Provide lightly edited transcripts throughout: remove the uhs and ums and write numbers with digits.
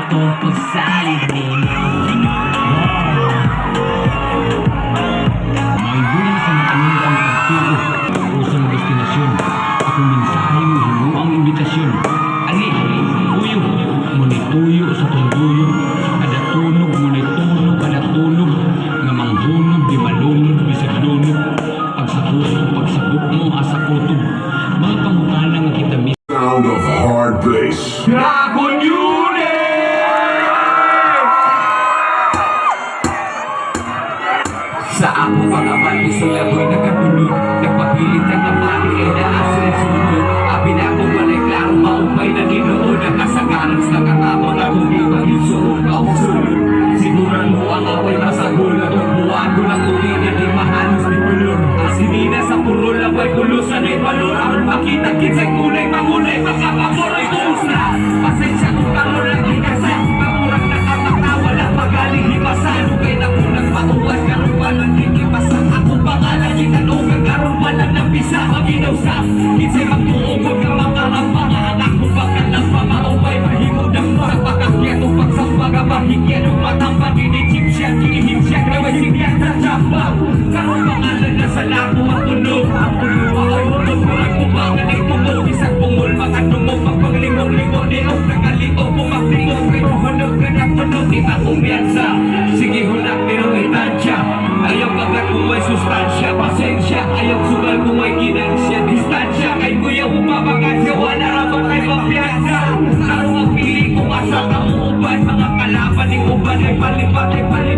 itong pagsalit ninyo. May bulan sa natanong ang pagtuko usang destinasyon. Akong mensahe mo hulo ang imbitasyon. Ani, tuyo, muni tuyo sa tunduyo. Ada tunog, muni tunog, ada tunog. Nga manghunog, di malunod, bisag lunod. Pagsabot mo, asa kutob. Mga pangutana nga kita Sound of hard bass. Dragon Unit! Sa ako pagaman, isula ko'y nakatulog. Nagpapilit ang namali, ay naasal sunod. Abi na akong walay klaro, maupay na ginoon. Ang kasagaran sa katamo na kumibang yung suot kausunod. Siguran mo ang away masagol. Buwan ko ng uli na di mahalos ni Pulur. Asinina sa purol, away kulusan ay balur. Ang makita kinsay kulay, mangulay, makapaporoy tulos na. Pasensya kung karol lang ikasay. Pamurang nakakatawa lang magaling himasan. Ukay na kunang pauwan, karoon pa lang ikipasan. Ako pangalan yung kanugan, karoon pa lang napisa. Maginaw sa kinsay magtuugod ka makarapa. Anak ko bakal lang pamaupay, mahimod ang mga pagkakyat o pagsampaga mahigyan. Yung matambang initip siya, kinihip siya, naway sigyan sa tsamba. Karoon pangalan na sa lako at tunog. Ang tunog ay hulog, murang kumangan ay tumog. Isang pungol, makatungog, magpaglimog-limog. Niog, nakaliog, pumaklimog. Pero hunog ka na tunog, di pa kumpiyansa. Sige hulak, pero may tansya. Ayaw kagat kung may sustansya, pasensya. Ayaw sugal kung may ginansya, distansya. Kay kuya umabakansya, wala ramang kay pampiyansa. Karong ang pili kung asa ka uuban. Mga kalaban ng uban ay palipad,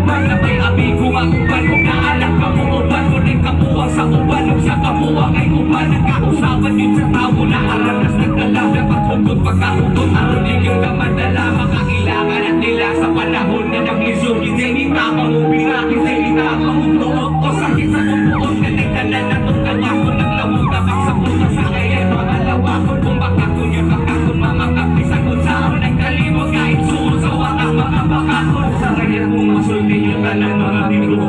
na may amigo ang uban. Kung naalak ka mo uban, kuning kapuwang sa uban. Kung sa kapuwang ay uban, nagkausapan yun sa tao na aranas nagdala. Dapat hugot pagkahugot, aronig yung kamadala. Makailangan at nila sa panahon na naglisog. Kinsay ni tapang ubira, kinsay ni tapang utuot. O sakit sa utuot, kanagdalan na itong kawakon. Naglawag kapag sa puta sa kaya mga lawakon. Kung bakakon yun, bakakon mga kapisagon. Sa ako nagkalimot, kahit suot sa wakas mga bakakon. Sa kaya kung masultin yung tanang mga bigo.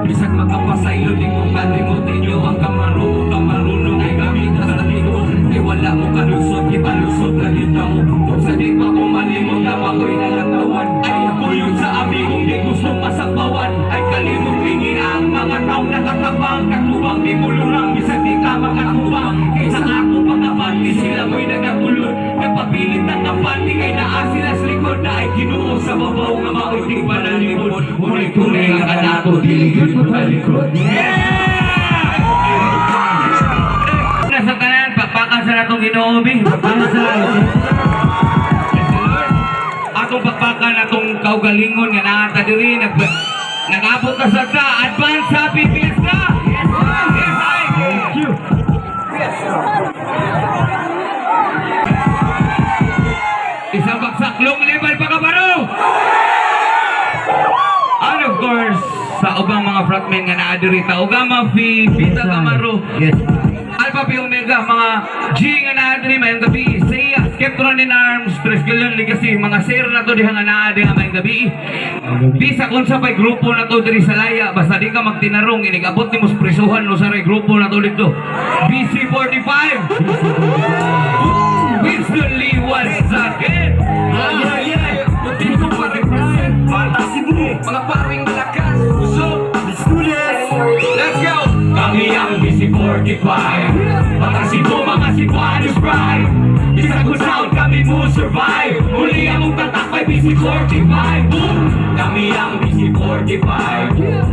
Bisag magkapasaylo, di kong kalimutin nyo ang kamarunong ay gamit na sa tigo. Di wala mo kalusot, ipalusot na dito mo. Kung sa di pa kumalimot na mako'y nalatawan. Ay pulyon sa amigong di gusto masakbawan. Ay kalimot ringin ang mga taong nakatabang. Katubang di mulurang, bisag di ka makatubang. Kaysa ako pagkapan, di sila mo'y nagkatulod. Napapilit ang napandi kay naasilas likod. Na ay kinuo sa babaw nga mako'y di pa nalimod. Tunay ang anak ko, diligid mo talikod. Sa kanan, pakpakan sa natong Ginoobi. Pakpakan sa atong pakpakan natong kaugalingon nga naata diri nag-abot na sa ta. Advance happy fiesta. Yes, I thank you. Isang bagsaklong level pa kabaro. And of course, sa ubang mga frontmen nga naa diri ta Ugama Pita Camaro. Yes. Alpha Pi Omega, mga G nga naa diri mayong gabi. Saya, Skeptron in Arms, Tres Galion Legacy, mga sir na to diha nga naa diri mayong gabi. Bisa kung sa pay grupo na to diri sa laya, basta di ka magtinarong inigabot nimo sa prisuhan no sa grupo na to dito. BC45. Winston Lee once again. Dito pa represent Fantasy Blue, mga paring malakas. So, let's do this. Let's go. Kami ang BC45. Patasibo mga Cebuanos pride. Isa ko sound kami mo survive. Muli ang mong tatakbay BC45. Boom! Kami ang BC45.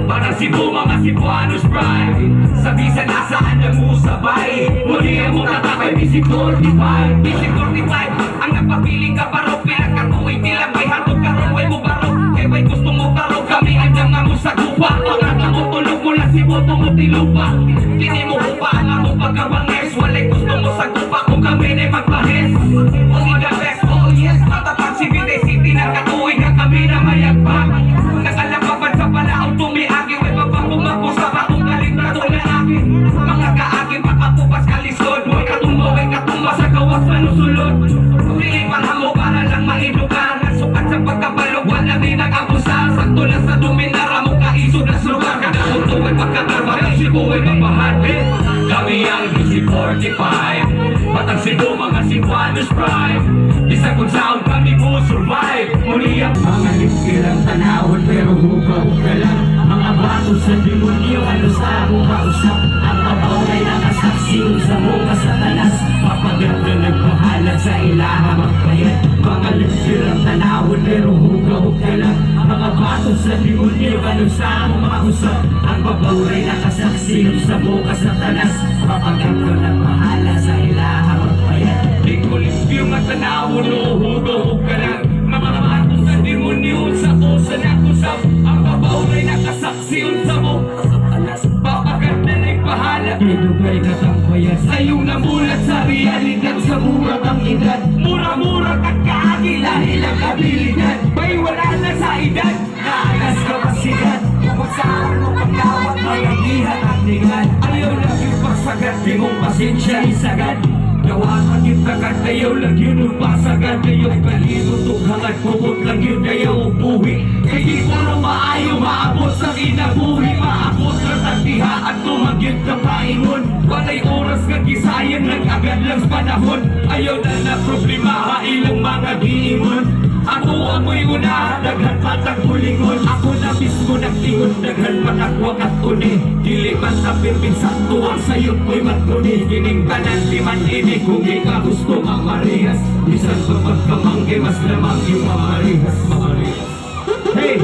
Patasibo mga Cebuanos pride. Sa bisa nasaan na mo sabay. Muli ang mong tatakbay BC45. BC45 ang nagpapiling ka paro. Pinagkatuwing nilang may hatog karaway mo baro. Kaya may gusto mo baro. Kami andang nga mo sa gupa. Pagkata mo tulog mo lang si Boto mo tilupa. Kini mo upa ang among pagkabanges. Walay gusto mo sa gupa kung kami na magpahes. Only the best, oh yes. Matatang si Vite City nagkatuwing na kami na mayagpag. Nakalapapad sa palaong tumiagi. May papapumako sa bakong kalibrado na akin. Mga kaagin pakapupas kalisod. Huwag katumbo, huwag katumba sa gawas manusulod. Piling parhamo para lang mainukan. Sukat sa pagkabalog, wala din nag-abusa. Sakto lang sa duminara mo kaisod na sugar. Kada punto ay pagkakarba ng Cebu ay mapahati. Kami ang BC45. Batang Cebu, mga Cebuanos pride. Isa kong sound kami mo survive. Muli ang mga lipilang tanawon pero hugaw ka lang. Mga bato sa demonyo, ano sa akong kausap. Ang babaw ay nakasaksi sa mukha sa talas. Papaganda nagpahalag sa ilaha magpayat. Mga lipilang tanawon pero hugaw ka lang. Mga bato sa demonyo, ano sa akong kausap. Ang babaw ay nakasaksi sa mukha sa talas. Papaganda nagpahalag sa ilaha magpayat. Di ko limpyo nga tanawon o hugaw ka lang. Mga bato sa demonyo sa kusa na kusap. Ang babaw ay nakasaksi sa mukha sa talas. Papaganda nagpahalag. Pinugay na tambayan sa'yo na mulat sa realidad. Sa mura kang edad, mura-mura kang kaagila-hilang abilidad. May wala na sa edad, naalas kapasidad. Kung saan mo pagkawat, malagihan at tingan. Ayaw lang yung pagsagad, di mong pasensya isagad. Gawa kang yung tagat, ayaw lang yun yung pasagat. Ayaw kalino tughangat, kumot lang yun ayaw upuhi. Kaya ko na maayo, maabot sa kinabuhi. Maabot na tagdiha at tumagyod ka paingon. Walay oras ka kisayang, nag-agad lang sa panahon. Ayaw na na problema, ilang mga giingon. Ako amoy una, daghan patag bulingon. Ako na mismo nagtingon, daghan patagwag at uni. Dili man sa pirmin sa tuwang sa'yo ko'y matuni. Kining tanan di man ini, kung di ka gusto mamarihas. Bisan pa pagkamangge, mas lamang yung mamarihas. Hey!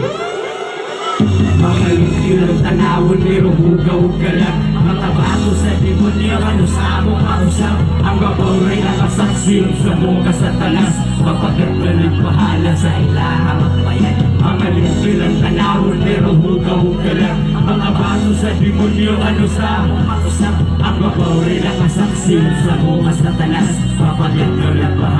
Mga lipilang tanawon pero hugaw ka lang. Mga bato sa demonyo, ano sa among kausap. Ang babaw ay nakasaksi sa mukha sa talas. Papagat ka nagpahala sa ilaha magpayat. Mga lipilang tanawon pero hugaw ka lang. Mga bato sa demonyo, ano sa among kausap. Ang babaw ay nakasaksi sa mukha sa talas. Papagat ka nagpahala